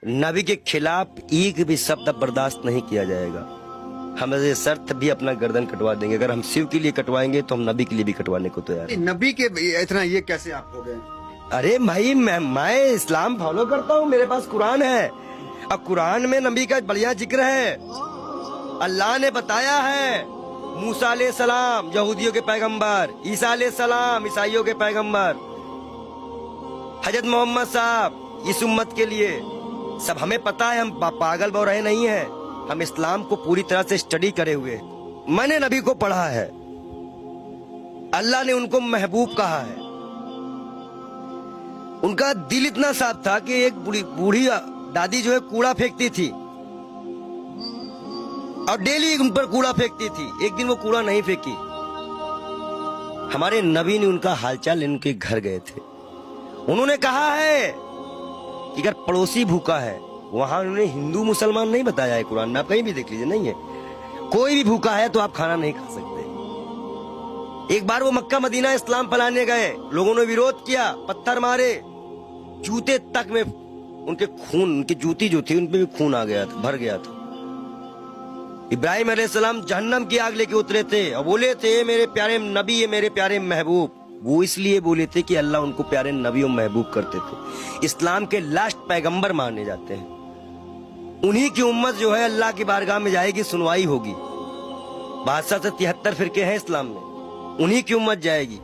नबी के खिलाफ एक भी शब्द बर्दाश्त नहीं किया जाएगा। हम ऐसे शर्त भी अपना गर्दन कटवा देंगे। अगर हम शिव के लिए कटवाएंगे तो हम नबी के लिए भी कटवाने को तैयार हैं। नबी के इतना ये कैसे आप हो गए? अरे भाई मैं इस्लाम फॉलो करता हूँ, मेरे पास कुरान है। अब कुरान में नबी का बढ़िया जिक्र है। अल्लाह ने बताया है, मूसा अलैहिस्सलाम यहूदियों के पैगंबर, ईसा अलैहिस्सलाम ईसाइयों के पैगंबर, हजरत मोहम्मद साहब इस उम्मत के लिए सब हमें पता है। हम पागल बो रहे नहीं हैं, हम इस्लाम को पूरी तरह से स्टडी करे हुए हैं। मैंने नबी को पढ़ा है, अल्लाह ने उनको महबूब कहा है। उनका दिल इतना साफ था कि एक बूढ़ी दादी जो है कूड़ा फेंकती थी और डेली उन पर कूड़ा फेंकती थी। एक दिन वो कूड़ा नहीं फेंकी। हमारे नबी ने उनका हालचाल उनके घर गए थे। उन्होंने कहा है कि अगर पड़ोसी भूखा है, वहां उन्होंने हिंदू मुसलमान नहीं बताया है कुरान में, आप कहीं भी देख लीजिए, नहीं है। कोई भी भूखा है तो आप खाना नहीं खा सकते। एक बार वो मक्का मदीना इस्लाम फैलाने गए, लोगों ने विरोध किया, पत्थर मारे, जूते तक में उनके खून, उनकी जूती जो थी उन पे भी खून आ गया था, भर गया था। इब्राहिम अलैहिस्सलाम जहन्नम की आग लेके उतरे थे और बोले थे मेरे प्यारे नबी, ये मेरे प्यारे महबूब। वो इसलिए बोले थे कि अल्लाह उनको प्यारे नबी और महबूब करते थे। इस्लाम के लास्ट पैगंबर माने जाते हैं। उन्हीं की उम्मत जो है अल्लाह की बारगाह में जाएगी, सुनवाई होगी। 62 से 73 फिरके हैं इस्लाम में, उन्हीं की उम्मत जाएगी,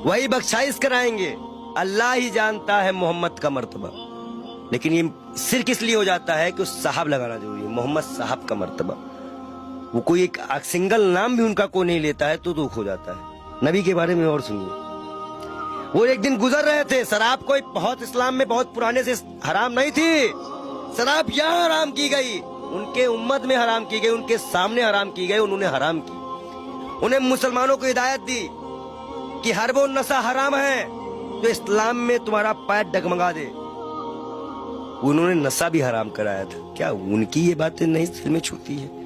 वही बख्शाइश कराएंगे। अल्लाह ही जानता है मोहम्मद का मर्तबा। लेकिन ये सिर्फ इसलिए हो जाता है कि उस साहब लगाना जरूरी है, मोहम्मद साहब का मर्तबा। वो कोई एक सिंगल नाम भी उनका कोई नहीं लेता है तो दुख हो जाता है। नबी के बारे में और सुनिए। वो एक दिन गुजर रहे थे, शराब कोई बहुत इस्लाम में बहुत पुराने से हराम नहीं थी। शराब यहाँ हराम की गई, उनके उम्मत में हराम की गई, उनके सामने हराम की गई, उन्होंने हराम की। उन्हें मुसलमानों को हिदायत दी कि हर वो नशा हराम है जो इस्लाम में तुम्हारा पैर डगमगा दे। उन्होंने नशा भी हराम कराया था। क्या उनकी ये बातें नहीं दिल में छूती है?